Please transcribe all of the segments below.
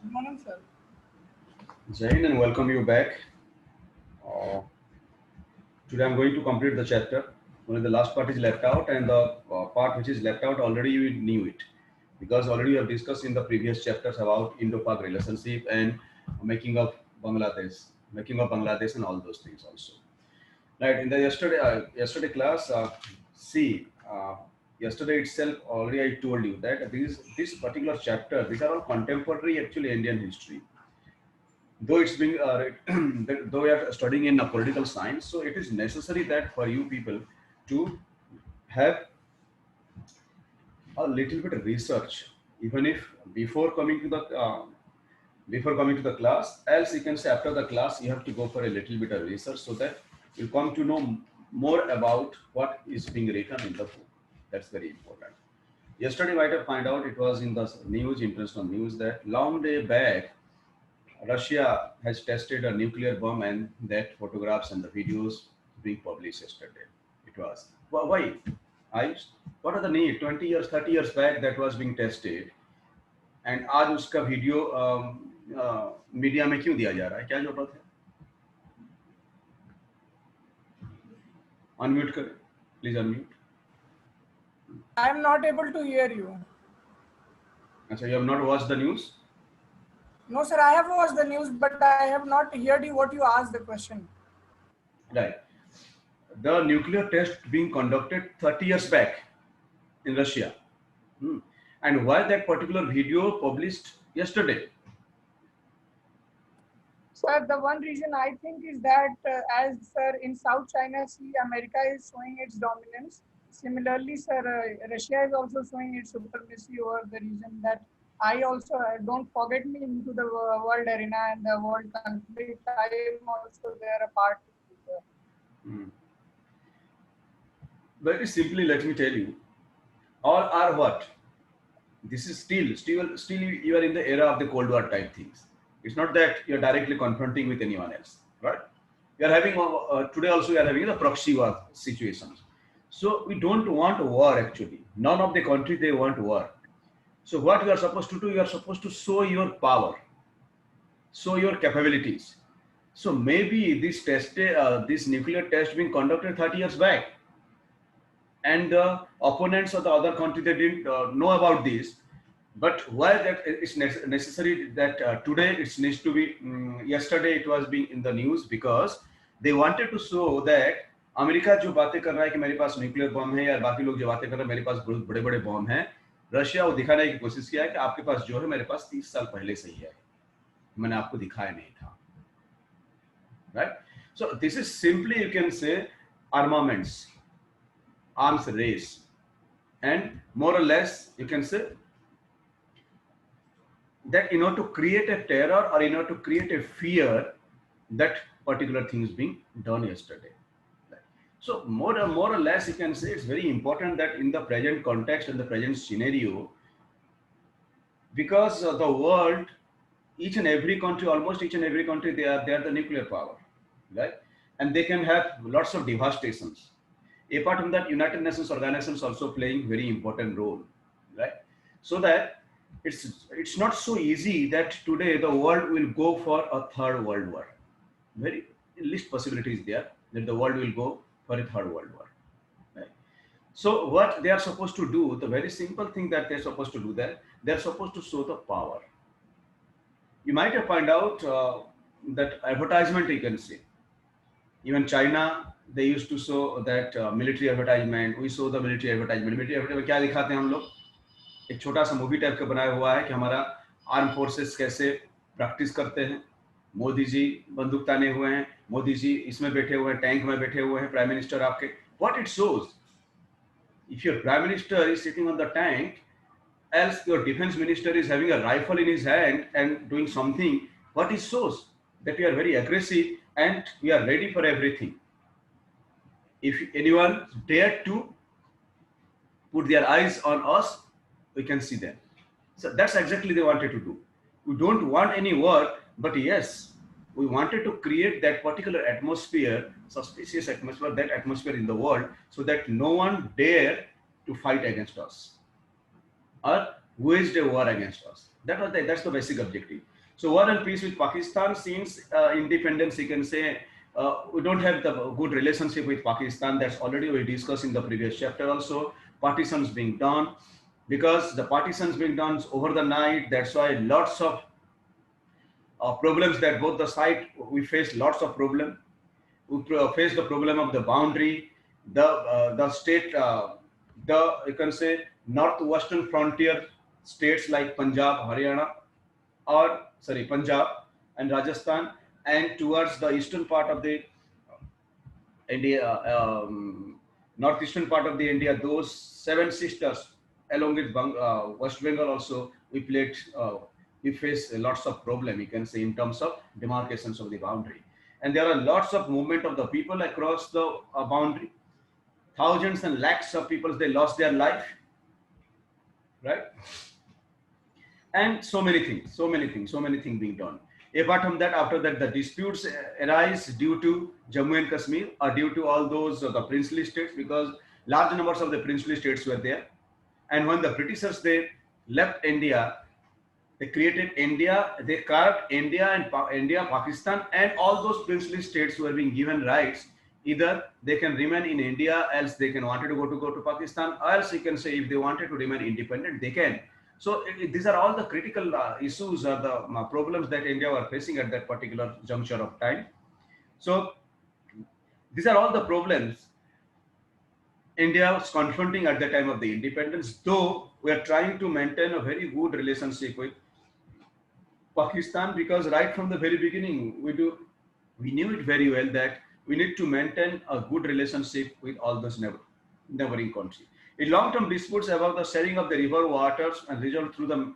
Good morning, sir. Zain, and welcome you back. Uh, Today I'm going to complete the chapter. Only the last part is left out, and the part which is left out already you knew it because already we have discussed in the previous chapters about Indo-Pak relationship and making of Bangladesh, and all those things also. Right in the yesterday class, see, yesterday itself already I told you that this particular chapter, these are all contemporary actually Indian history, though it's being though we are studying in political science, so it is necessary that for you people to have a little bit of research, even if before coming to the class, else you can say after the class you have to go for a little bit of research so that you come to know more about what is being written in the book. That's very important. Yesterday might have find out, it was in the news, international news, that long day back Russia has tested a nuclear bomb, and that photographs and the videos being published yesterday. It was. Why? I, what are the need? 20 years, 30 years back that was being tested, and आज उसका video media में क्यों दिया जा रहा है? क्या जरूरत है? अनम्यूट करें, please unmute. I am not able to hear you. अच्छा, you have not watched the news? No, sir, I have watched the news, but I have not heard you what you asked the question. Right. The nuclear test being conducted 30 years back in Russia. Hmm. And why that particular video published yesterday? Sir, the one reason I think is that as sir in South China Sea, America is showing its dominance. Similarly, sir, Russia is also showing its supremacy over the region. That I also don't forget me into the world arena and the world conflict. I am also there a part. Hmm. Very simply, let me tell you, all are what? This is still you are in the era of the Cold War type things. It's not that you're directly confronting with anyone else, right? We are having today also we are having the proxy war situations. So we don't want a war actually. None of the country they want war. So what you are supposed to do, you are supposed to show your power, show your capabilities. So maybe this nuclear test being conducted 30 years back, and the opponents of the other country they didn't know about this. But why that it's necessary that today it needs to be yesterday it was being in the news because they wanted to show that America जो बातें कर रहा है कि मेरे पास nuclear bomb है, या बाकी लोग जो बातें कर रहे हैं मेरे पास बहुत बड़े बड़े बम हैं, रशिया वो दिखाने की कोशिश किया है कि आपके पास जो है मेरे पास 30 साल पहले से ही है, मैंने आपको दिखाया नहीं था. Right? So this is simply you can say armaments, arms race, and more or less you can say that in order to create a terror or in order to create a fear, that particular thing is being done yesterday. So more or less you can say it's very important that in the present context and the present scenario, because the world, each and every country, almost each and every country, they are the nuclear power, right? And they can have lots of devastations. Apart from that, United Nations organizations also playing very important role, right? So that it's not so easy that today the world will go for a third world war. Very least possibility is there that the world will go for a third world war. Right? So what they are supposed to do, the very simple thing that they're supposed to do, that they're supposed to show the power. You might have found out that advertisement you can see. Even China, they used to show that military advertisement. We saw the military advertisement. Military advertisement क्या दिखाते हैं हम लोग? एक छोटा सा movie type का बनाया हुआ है कि हमारा आर्म फोर्सेस कैसे प्रैक्टिस करते हैं. मोदी जी बंदूक ताने हुए हैं, मोदी जी इसमें बैठे हुए हैं, टैंक में बैठे हुए हैं, प्राइम मिनिस्टर आपके. What it shows, if your prime minister is sitting on the tank, else your defense minister is having a rifle in his hand and doing something, what it shows that we are very aggressive and we are ready for everything. If anyone dare to put their eyes on us, we can see them. So that's exactly they wanted to do. We don't want any war, but yes, we wanted to create that particular atmosphere, suspicious atmosphere, that atmosphere in the world, so that no one dare to fight against us or waged a war against us. That's the basic objective. So war and peace with Pakistan since independence, you can say we don't have the good relationship with Pakistan. That's already we discussed in the previous chapter also. Partitions being done because the partitions being done over the night. That's why lots of problems that both the side we face lots of problem. We face the problem of the boundary, the state, the you can say northwestern frontier states like Punjab, Haryana, or sorry Punjab and Rajasthan, and towards the eastern part of the India, northeastern part of the India, those seven sisters, along with West Bengal also, we face lots of problem, you can say, in terms of demarcations of the boundary. And there are lots of movement of the people across the boundary. Thousands and lakhs of people, they lost their life, right? And so many things being done. Apart from that, after that, the disputes arise due to Jammu and Kashmir or due to all those the princely states, because large numbers of the princely states were there. And when the Britishers they left India, they created India, they carved India and Pakistan, and all those princely states were being given rights. Either they can remain in India, else they can wanted to go to Pakistan, or else you can say if they wanted to remain independent, they can. So these are all the critical issues or the problems that India were facing at that particular juncture of time. So these are all the problems India was confronting at the time of the independence, though we are trying to maintain a very good relationship with Pakistan, because right from the very beginning we knew it very well that we need to maintain a good relationship with all those neighboring countries. In long-term disputes about the sharing of the river waters and resolved through the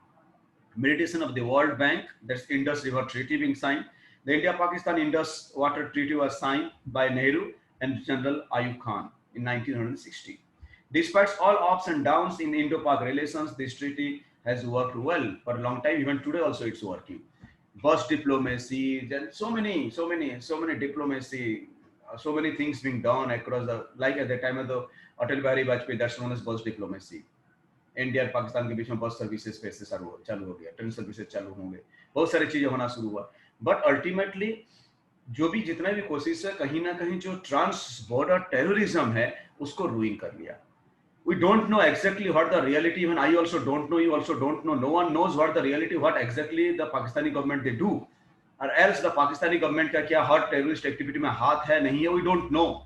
mediation of the World Bank, that's Indus River Treaty being signed. The India-Pakistan Indus Water Treaty was signed by Nehru and General Ayub Khan in 1960. Despite all ups and downs in Indo-Pak relations, this treaty has worked well for a long time. Even today also it's working. Bus diplomacy, there so many diplomacy, so many things being done across the, like at the time of the Atal Bihari Vajpayee, that's known as bus diplomacy. India और पाकिस्तान के बीच में bus services पैसे चालू हो गया, train services चालू होंगे, बहुत सारी चीजें होना शुरू हुआ. बट अल्टीमेटली जो भी जितना भी कोशिश है, कहीं ना कहीं जो ट्रांस बॉर्डर टेररिज्म है उसको रूइन कर लिया. We don't know exactly what the reality, even I also don't know, you also don't know, no one knows what the reality, what exactly the Pakistani government they do, or else the Pakistani government का क्या हर terrorist activity में हाथ है नहीं है, we don't know.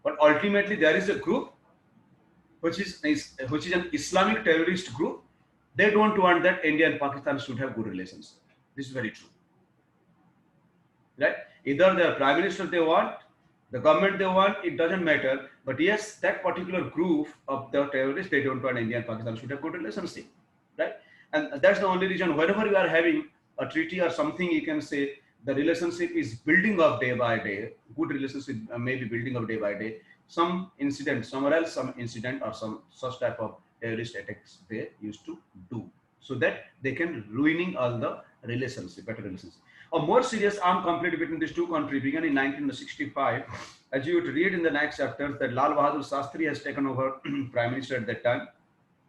But ultimately there is a group which is an Islamic terrorist group. They don't want that India and Pakistan should have good relations. This is very true, right? Either the prime minister they want, the government they want, it doesn't matter. But yes, that particular group of the terrorists, they don't want India and Pakistan should have good relationship, right? And that's the only reason whenever you are having a treaty or something, you can say the relationship is building up day by day. Good relationship may be building up day by day. Some incident somewhere else, some incident or some such type of terrorist attacks they used to do, so that they can ruining all the relationship, better relationship. A more serious armed conflict between these two countries began in 1965. As you would read in the next chapter, that Lal Bahadur Shastri has taken over Prime Minister at that time.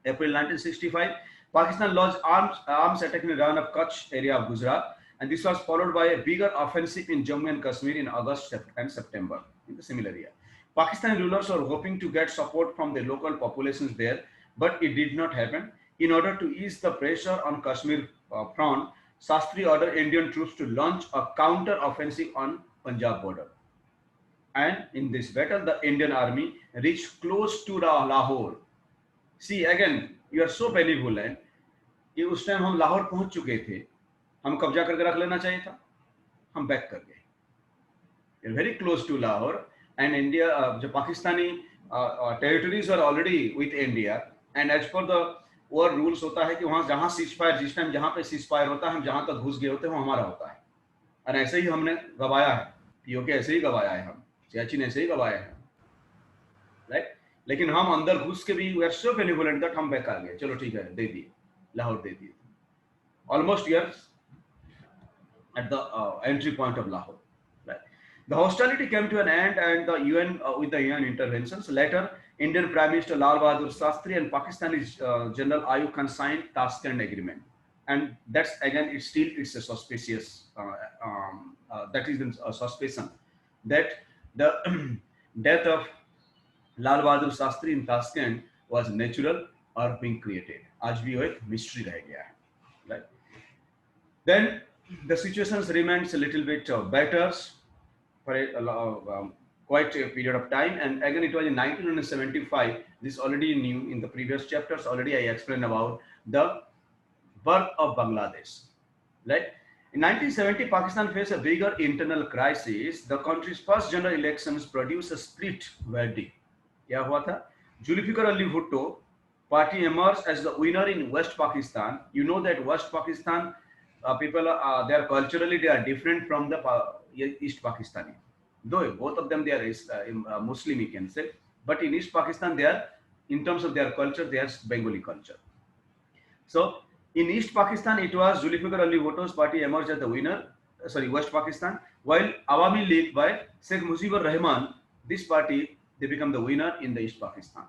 April 1965, Pakistan launched arms attack in the Rann of Kutch area of Gujarat, and this was followed by a bigger offensive in Jammu and Kashmir in August and September in the similar area. Pakistani rulers were hoping to get support from the local populations there, but it did not happen. In order to ease the pressure on Kashmir front, Shastri ordered Indian troops to launch a counter-offensive on Punjab border. And in this battle, the Indian army reached close to Lahore. See, again, you are so benevolent. कि उस time हम लाहौर पहुंच चुके थे, हम कब्जा करके रख लेना चाहिए था, हम बैक कर गए. You're very close to Lahore, and India, the Pakistani territories are already with India, and as per the war rules होता है कि वहाँ जहाँ ceasefire, जिस टाइम जहाँ पे ceasefire होता है, हम जहाँ तक घुस गए होते हैं वो हमारा होता है. और ऐसे ही हमने गवाया है, पीओके ऐसे ही गवाया है, हम सियाचिन ऐसे ही गवाया है, राइट? लेकिन हम अंदर घुस के भी we are so benevolent that हम बैक आ गए. चलो ठीक है, दे दिए, लाहौर दे दिए. Almost years at the entry point of Lahore. The hostility came to an end, and the UN with the UN interventions. Later, Indian Prime Minister Lal Bahadur Shastri and Pakistani General Ayub Khan signed Tashkent Agreement, and that's again it's a suspicious that is a suspicion that the death of Lal Bahadur Shastri in Tashkent was natural or being created. आज भी वो एक mystery रह गया है, right? Then the situations remains a little bit better for quite a period of time, and again it was in 1975. This already knew in the previous chapters. Already I explained about the birth of Bangladesh, right? In 1970, Pakistan faced a bigger internal crisis. The country's first general elections produced a split verdict. क्या हुआ था? Zulfikar Ali Bhutto party emerged as the winner in West Pakistan. You know that West Pakistan people they are culturally they are different from the East Pakistani. Though both of them they are Muslim, you can say, but in East Pakistan they are, in terms of their culture, they are Bengali culture. So in East Pakistan, it was Zulfikar Ali Bhutto's party emerged as the winner. West Pakistan, while Awami League by Sheikh Mujibur Rahman, this party they become the winner in the East Pakistan.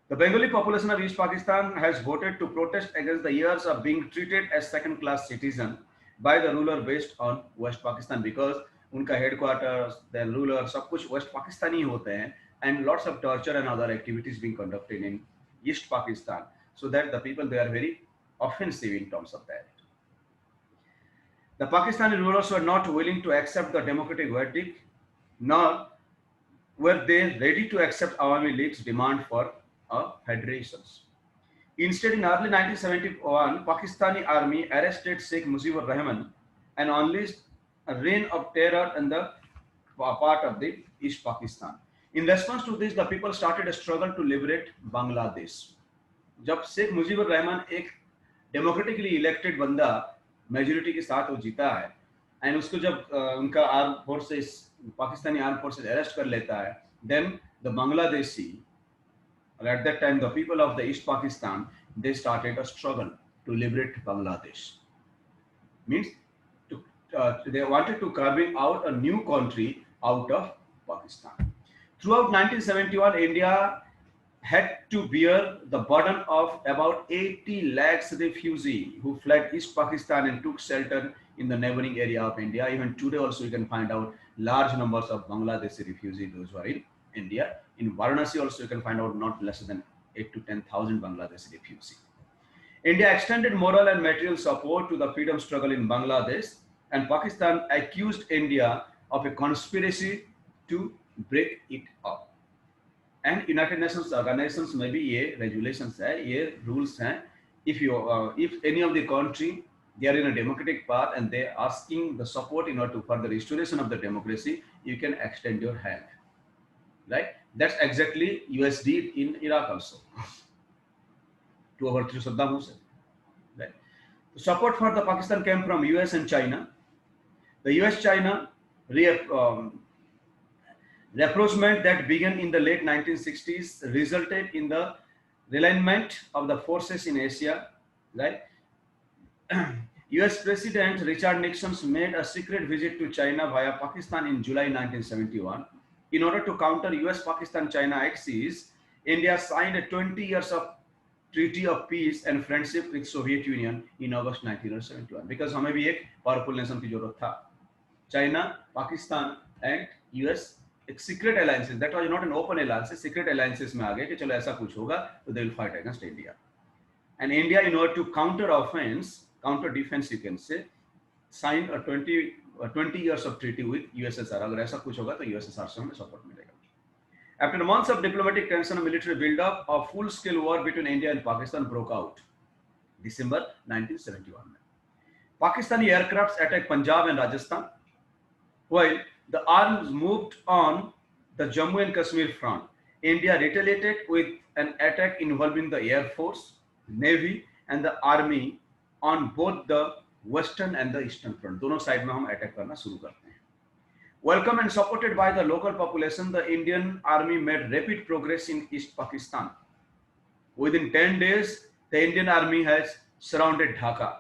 The Bengali population of East Pakistan has voted to protest against the years of being treated as second-class citizen by the ruler based on West Pakistan, because उनका headquarters, the ruler, सब कुछ West Pakistani होते हैं, and lots of torture and other activities being conducted in East Pakistan, so that the people they are very offensive in terms of that. The Pakistani rulers were not willing to accept the democratic verdict, nor were they ready to accept Awami League's demand for federations. Instead, in early 1971, Pakistani army arrested Sheikh Mujibur Rahman and unleashed a reign of terror in the part of the East Pakistan. In response to this, the people started a struggle to liberate Bangladesh. जब शेख मुजीबुर रहमान एक democratically elected बंदा majority के साथ वो जीता है, and उसको जब उनका arm forces, Pakistani arm forces arrest कर लेता है, then the Bangladeshi, at that time the people of the East Pakistan, they started a struggle to liberate Bangladesh. Means they wanted to carve out a new country out of Pakistan. Throughout 1971, India had to bear the burden of about 80 lakhs refugees who fled East Pakistan and took shelter in the neighboring area of India. Even today also you can find out large numbers of Bangladeshi refugees, those who are in India. In Varanasi also you can find out not less than 8 to 10,000 Bangladeshi refugees. India extended moral and material support to the freedom struggle in Bangladesh, and Pakistan accused India of a conspiracy to break it up. And United Nations organizations में भी ये regulations है, ये rules हैं. If any of the country they are in a democratic path and they are asking the support in order to for the restoration of the democracy, you can extend your hand. Right? That's exactly US did in Iraq also to overthrow Saddam Hussein. Right? The support for the Pakistan came from US and China. The US-China rapprochement that began in the late 1960s resulted in the realignment of the forces in Asia. Right? US President Richard Nixon made a secret visit to China via Pakistan in July 1971. In order to counter US-Pakistan-China axis, India signed a 20 years of treaty of peace and friendship with Soviet Union in August 1971. Because हमें भी एक powerful nation की जरूरत था. China, Pakistan and US एक secret alliances, that was not an open alliance, secret alliances में आ गए कि चलो ऐसा कुछ होगा तो they will fight against India. And India, in order to counter offense, counter defense you can say, signed a 20 years of treaty with USSR. अगर ऐसा कुछ होगा तो USSR से हमें support मिलेगा. After months of diplomatic tension and military build-up, a full-scale war between India and Pakistan broke out. December 1971. Pakistani aircrafts attacked Punjab and Rajasthan, while the arms moved on the Jammu and Kashmir front. India retaliated with an attack involving the Air Force, Navy and the Army on both the Western and the Eastern front. दोनों side में हम attack करना शुरू करते हैं. Welcome and supported by the local population, the Indian Army made rapid progress in East Pakistan. Within 10 days, the Indian Army has surrounded Dhaka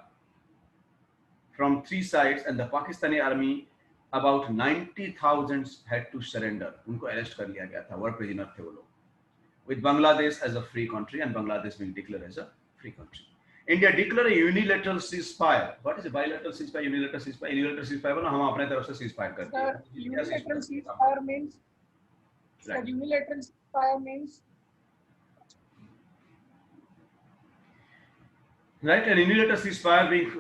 from 3 sides, and the Pakistani Army, about 90,000 had to surrender. उनको arrest कर लिया गया था, war prisoner थे वो लोग. With Bangladesh as a free country and Bangladesh being declared as a free country. India declare a unilateral ceasefire. What is a bilateral ceasefire? Unilateral ceasefire? Unilateral ceasefire बोला हम अपने तरफ से ceasefire कर दिया. Sir, क्या unilateral ceasefire का काम ceasefire है? means, sir, Right. unilateral ceasefire means, Right, an unilateral ceasefire being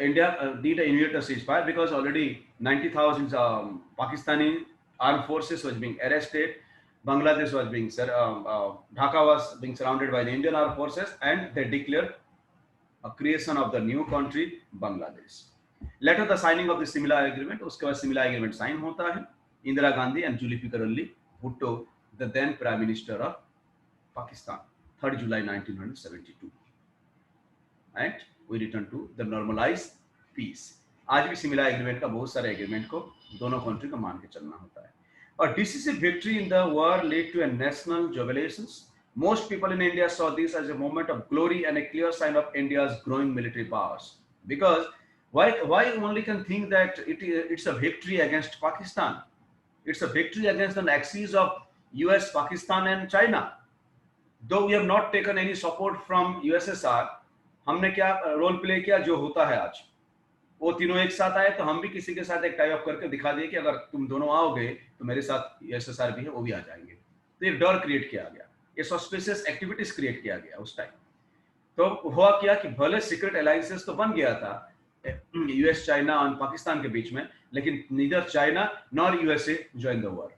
India did a unilateral ceasefire because already 90,000 Pakistani armed forces was being arrested. Bangladesh was being Dhaka was being surrounded by the Indian armed forces, and they declared a creation of the new country Bangladesh. Later the signing of the Simla agreement, उसके बाद Simla agreement sign होता है. Indira Gandhi and Zulfikar Ali Bhutto, the then Prime Minister of Pakistan, 3rd July 1972. And we return to the normalized peace. आज भी सिमिला agreement का बहुत सारे agreement को दोनों कंट्री को मान के चलना होता है. A decisive victory in the war led to a national jubilations. Most people in India saw this as a moment of glory and a clear sign of India's growing military powers. Because why only can think that it's a victory against Pakistan? It's a victory against the axis of US, Pakistan and China. Though we have not taken any support from USSR, हमने क्या role play किया जो होता है आज, वो तीनों एक साथ आए तो हम भी किसी के साथ एक टाई अप करके दिखा दिए कि अगर तुम दोनों आओगे तो मेरे साथ यूएसएसआर भी है, वो भी आ जाएंगे. तो एक डर क्रिएट किया गया, ये सस्पिशियस एक्टिविटीज क्रिएट किया गया उस टाइम. तो हुआ क्या कि भले सीक्रेट अलायंसेस तो बन गया था यूएस, चाइना और पाकिस्तान के बीच में, लेकिन neither China nor USA join the war.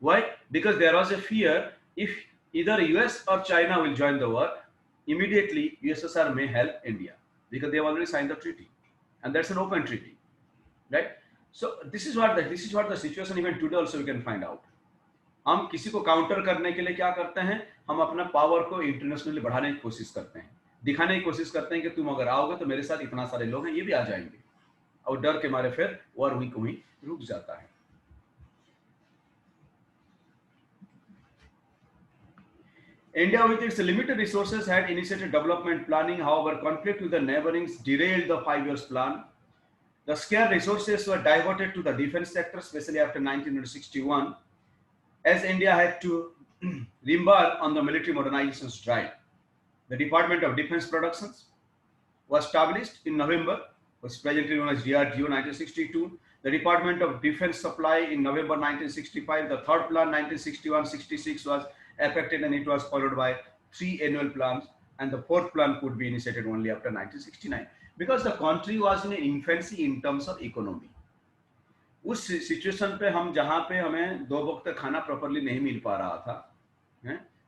Why? Because there was a fear if either US or China will join the war, immediately USSR may help India because they have already signed the treaty, and that's an open treaty, right? So this is what the situation even today also we can find out. हम किसी को counter करने के लिए क्या करते हैं, हम अपना पावर को इंटरनेशनली बढ़ाने की कोशिश करते हैं, दिखाने की कोशिश करते हैं कि तुम अगर आओगे तो मेरे साथ इतना सारे लोग हैं, ये भी आ जाएंगे, और डर के मारे फिर वॉर वहीं को ही रुक जाता है. India, with its limited resources, had initiated development planning. However, conflict with the neighborings derailed the 5 years plan. The scarce resources were diverted to the defense sector, especially after 1961, as India had to embark on the military modernization drive. The Department of Defense Productions was established in November, was presently known as DRDO 1962. The Department of Defense Supply in November 1965. The third plan 1961-66 was affected, and it was followed by 3 annual plans, and the fourth plan could be initiated only after 1969 because the country was in infancy in terms of economy. उस situation पे हम जहां पे हमें 2 वक्त खाना properly नहीं मिल पा रहा था,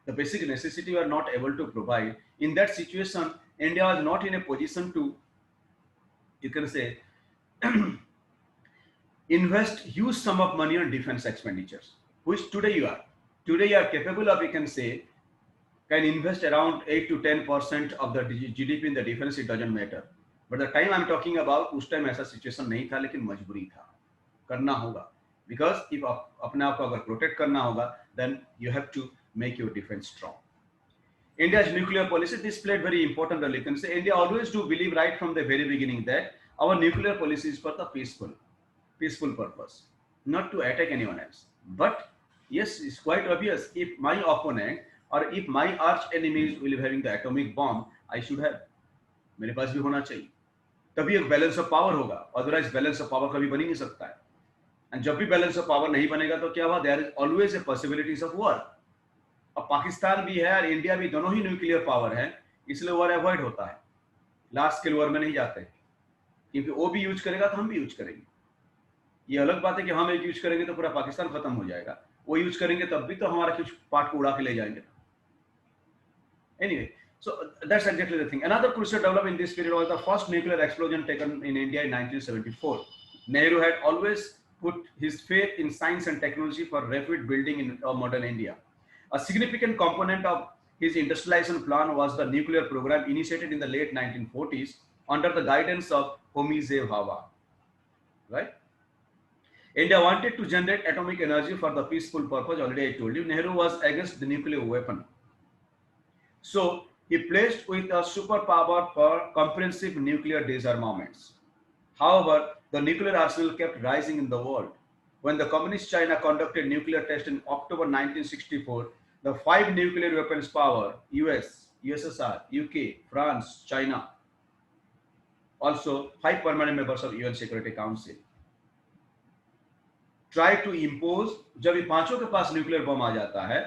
the basic necessity were not able to provide. In that situation, India was not in a position to, you can say, invest huge sum of money on defense expenditures, which today you are. Today you are capable of, you can say, can invest around 8 to 10% of the GDP in the defense, it doesn't matter. But the time I'm talking about, उस time ऐसा situation नहीं था, लेकिन मजबूरी था, करना होगा. Because if अपने आप को अगर प्रोटेक्ट करना होगा, then you have to make your defense strong. India's nuclear policy displayed very important role. You can say India always do believe right from the very beginning that our nuclear policy is for the peaceful purpose, not to attack anyone else. But yes, it's quite obvious. If my opponent or if my arch enemy will be having the atomic bomb, I should have. मेरे पास भी होना चाहिए. तभी एक balance of power होगा. Otherwise balance of power कभी बन ही नहीं सकता है. एंड जब भी बैलेंस ऑफ पावर नहीं बनेगा तो क्या हुआ? There is always a possibilities of war. अब पाकिस्तान भी है और इंडिया भी, दोनों ही न्यूक्लियर पावर है, इसलिए वॉर अवॉइड होता है. लार्ज स्केल वॉर में नहीं जाते, क्योंकि वो भी यूज करेगा तो हम भी यूज करेंगे. ये अलग बात है कि हम एक यूज करेंगे तो पूरा पाकिस्तान खत्म हो जाएगा, वो यूज करेंगे तब भी तो हमारा कुछ पार्ट को उड़ा के ले जाएंगे. Anyway, so that's exactly the thing. Another crucial development in this period was the first nuclear explosion taken in India in 1974. Nehru had always put his faith in science and technology for rapid building in modern India. A significant component of his industrialization plan was the nuclear program initiated in the late 1940s under the guidance of Homi J. Bhabha. Right? India wanted to generate atomic energy for the peaceful purpose. Already I told you, Nehru was against the nuclear weapon. So he pledged with a superpower for comprehensive nuclear disarmaments. However, the nuclear arsenal kept rising in the world. When the communist China conducted nuclear tests in October 1964, the 5 nuclear weapons power, US, USSR, UK, France, China, also 5 permanent members of UN Security Council. Try to impose, जब ये पांचों के पास nuclear bomb आ जाता है,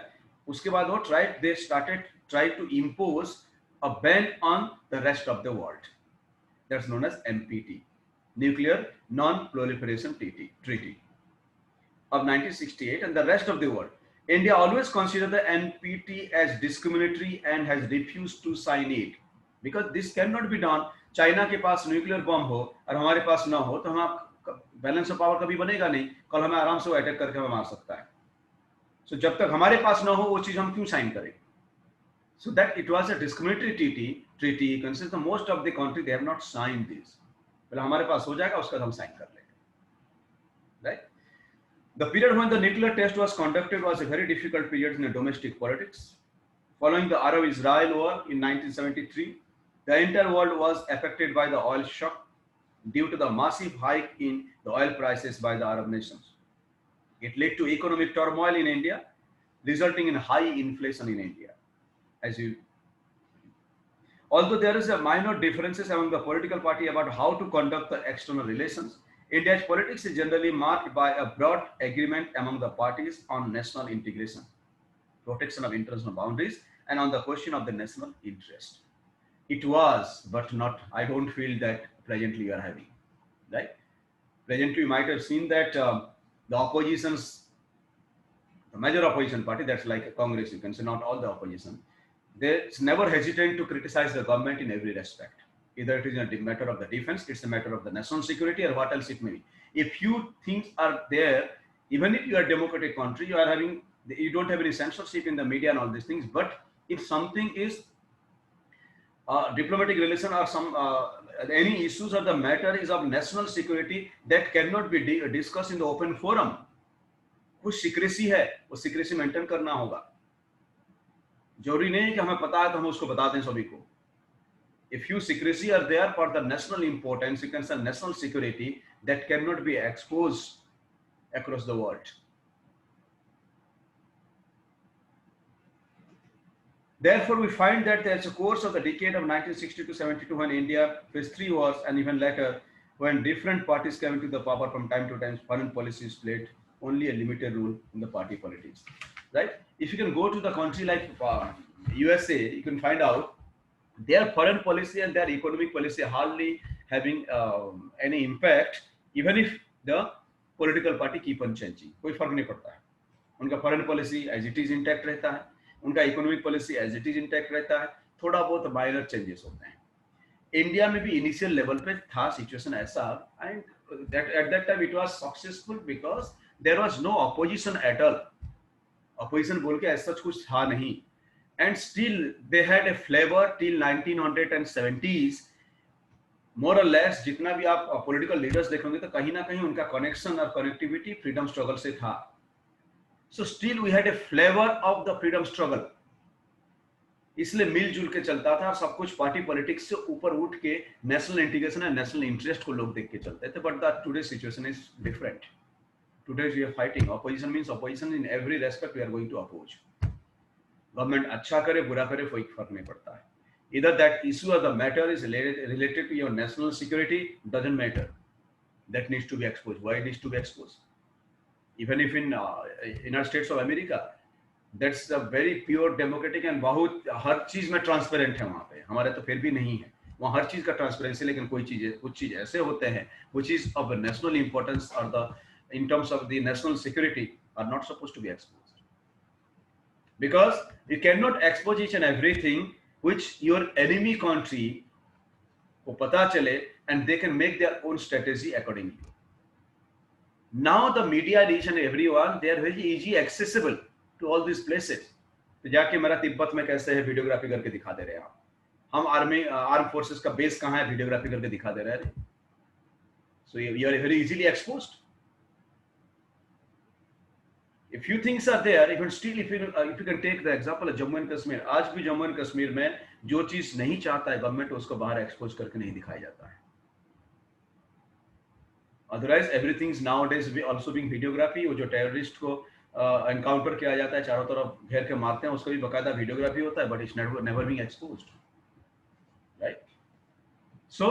उसके बाद वो they started try to impose a ban on the rest of the world. That's known as NPT, Nuclear Non-Proliferation Treaty of 1968, and the rest of the world. India always considered the NPT as discriminatory and has refused to sign it because this cannot be done. China के पास nuclear bomb हो और हमारे पास ना हो तो हम balance of power कभी बनेगा नहीं. कल हमें आराम से वो अटैक करके हमें मार सकता है. सो जब तक हमारे पास ना हो वो चीज हम क्यों साइन करें? So that it was a discriminatory treaty. You can see the most of the country they have not signed this. पहले हमारे पास हो जाएगा उसका हम साइन कर लेंगे, right? The period when the nuclear test was conducted was a very difficult period in the domestic politics. Following the Arab-Israel war in 1973, the entire world was affected by the oil shock due to the massive hike in the oil prices by the Arab nations. It led to economic turmoil in India, resulting in high inflation in India. Although there is a minor differences among the political party about how to conduct the external relations, India's politics is generally marked by a broad agreement among the parties on national integration, protection of international boundaries, and on the question of the national interest. It was, but not, I don't feel that presently you are having, right? Presently you might have seen that the oppositions, the major opposition party, that's like a Congress, you can say, not all the opposition, they never hesitate to criticize the government in every respect. Either it is a matter of the defense, it's a matter of the national security, or what else it may be. If few things are there, even if you are a democratic country, you don't have any censorship in the media and all these things. But if something is diplomatic relation or some any issues or the matter is of national security that cannot be discussed in the open forum, कुछ secrecy है, वो secrecy maintain करना होगा. जरूरी नहीं है कि हमें पता है तो हम उसको बता दें सभी को. If few secrecy are there for the national importance, you can say national security, that cannot be exposed across the world. Therefore, we find that there's a course of the decade of 1960 to 72 when India faced 3 wars, and even later when different parties came into the power from time to time, foreign policies played only a limited role in the party politics, right? If you can go to the country like USA, you can find out their foreign policy and their economic policy hardly having any impact, even if the political party keep on changing. कोई फर्क नहीं पड़ता है. उनका foreign policy as it is intact रहता है, उनका economic policy as it is intact रहता है, थोड़ा बहुत minor changes होते हैं. इंडिया में भी initial level पे था situation ऐसा, and at that time it was successful because there was no opposition at all. Opposition बोल के ऐसा कुछ था नहीं. And still they had a flavor till 1970s, more or less. जितना भी आप political leaders देखोगे तो कहीं ना कहीं उनका connection और connectivity freedom struggle से था. So still we had a flavor of the freedom struggle. इसलिए मिलजुल के चलता था, सब कुछ पार्टी पॉलिटिक्स से ऊपर उठ के national integration and national interest को लोग देख के चलते थे. But the today situation is different. Today we are fighting. Opposition means opposition in every respect. We are going to oppose. Government अच्छा करे बुरा करे कोई फर्क नहीं पड़ता है. Either that issue or the matter is related to your national security, doesn't matter. That needs to be exposed. Why it needs to be exposed? Even if in United States of America, that's a very pure democratic and बहुत हर चीज में transparent है. वहाँ पे हमारे तो फिर भी नहीं है. वहाँ हर चीज का ट्रांसपेरेंसी, लेकिन कुछ चीज ऐसे होते हैं which is of national importance or the in terms of the national security are not supposed to be exposed. Because you cannot expose each and everything which your enemy country को पता चले and they can make their own strategy accordingly. Now the media and each and everyone, they are very easy accessible to all these places. तो जाके मेरा तिब्बत में कैसे है videography करके दिखा दे रहे हैं आप. हम आर्म फोर्सेस का बेस कहाँ है वीडियोग्राफी करके दिखा दे रहे हैं. So you are very easily exposed. If few things are there, even still if you can take the example of Jammu and Kashmir, आज भी जम्मू एंड कश्मीर में जो चीज नहीं चाहता है गवर्नमेंट उसको बाहर एक्सपोज करके नहीं दिखाया जाता है. Otherwise everything is nowadays also being videography. वो जो टेररिस्ट को एनकाउंटर किया जाता है, चारों तरफ घेर के मारते हैं, उसको भी बकायदा वीडियोग्राफी होता है, but it's never being exposed, right? So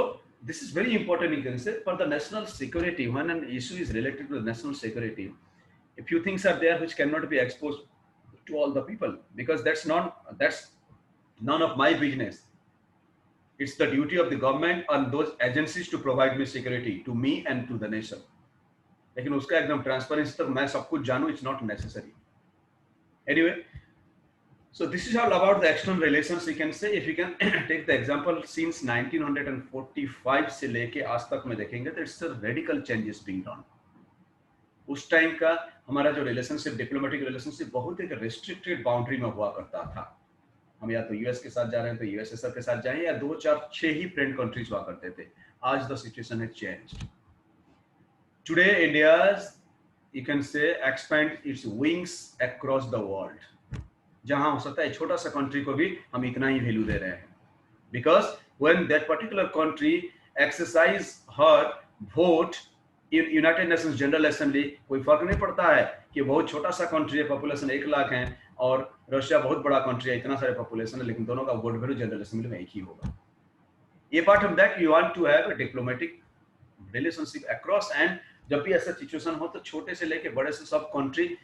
this is very important, you can say, for the national security. When an issue is related to the national security, a few things are there which cannot be exposed to all the people, because that's none of my business. It's the duty of the government and those agencies to provide me security to me and to the nation. लेकिन उसका एकदम transparency तक मैं सब कुछ जानूं, it's not necessary. Anyway, so this is all about the external relations. You can say, if you can take the example since 1945 से लेके आज तक में देखेंगे तो it's a radical changes being done. उस टाइम का हमारा जो रिलेशनशिप, डिप्लोमेटिक रिलेशनशिप बहुत एक रेस्ट्रिक्टेड बाउंड्री में हुआ करता था. हम या तो यूएस के साथ जा रहे हैं तो यूएसएसआर के साथ जाएं, या 2 4 6 ही फ्रेंड कंट्रीज हुआ करते थे. आज the situation has changed. Today India, you can say, expand its wings across the world. जहां हो सकता है छोटा सा कंट्री को भी हम इतना ही वैल्यू दे रहे हैं, because when that particular country exercise her vote in United Nations general assembly, कोई फर्क नहीं पड़ता है कि बहुत छोटा सा कंट्री है, पॉपुलेशन 1 लाख है, और रशिया बहुत बड़ा कंट्री है, इतना सारे पॉपुलेशन है, लेकिन दोनों का वोट वैल्यू जनरल असेंबली में एक ही होगा. ये part of that you want to have a diplomatic relationship across, and जब भी ऐसा सिचुएशन हो तो छोटे से लेके बड़े से सब कंट्री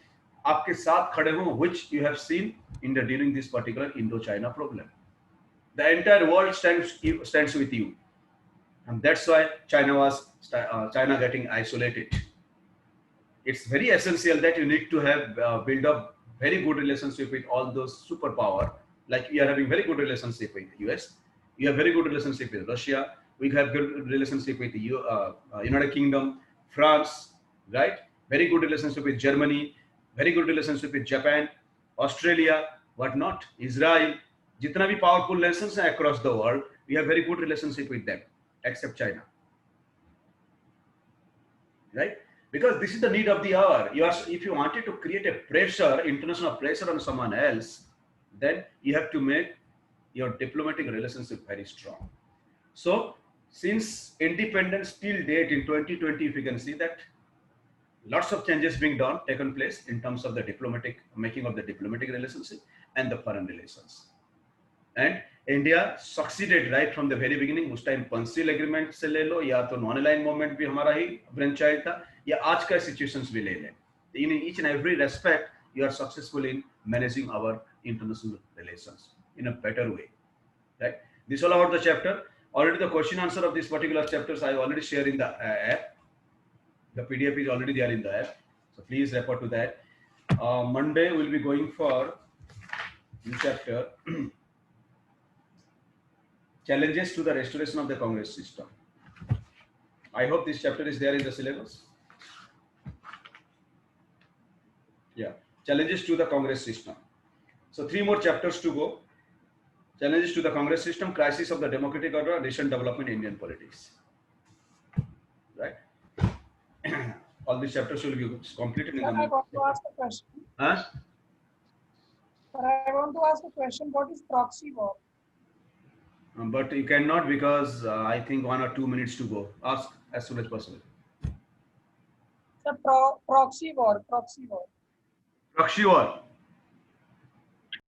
आपके साथ खड़े हों, which you have seen in the during this particular Indo-China problem. The entire world stands with you, and that's why China getting isolated. It's very essential that you need to have build up very good relationship with all those superpower. Like we are having very good relationship with US, we have very good relationship with Russia, we have good relationship with the United Kingdom, France, right? Very good relationship with Germany, very good relationship with Japan, Australia, what not, Israel. जितना भी powerful nations हैं across the world, we have very good relationship with them, except China, right? Because this is the need of the hour. If you wanted to create a pressure, international pressure on someone else, then you have to make your diplomatic relationship very strong. So since independence till date in 2020, if you can see that lots of changes being taken place in terms of the making of the diplomatic relationship and the foreign relations. And India succeeded right from the very beginning. उस time pencil agreement से ले लो, या तो non align movement भी हमारा ही ब्रांचाइल्ड था, या आज का सिचुएशंस भी ले लें. In each and every respect, you are successful in managing our international relations in a better way, right? This is all about the chapter. Already the question answer of this particular chapters I already shared in the app. The PDF is already there in the app, so please refer to that. Monday we'll be going for this chapter. Challenges to the restoration of the Congress system. I hope this chapter is there in the syllabus. Yeah, challenges to the Congress system. So 3 more chapters to go. Challenges to the Congress system, crisis of the democratic order, recent development in Indian politics. Right? All these chapters will be completed in the month. I want to ask a question. Huh? I want to ask a question. What is proxy war? But you cannot, because I think 1 or 2 minutes to go. Ask as soon as possible. The proxy war. Proxy war. Proxy war.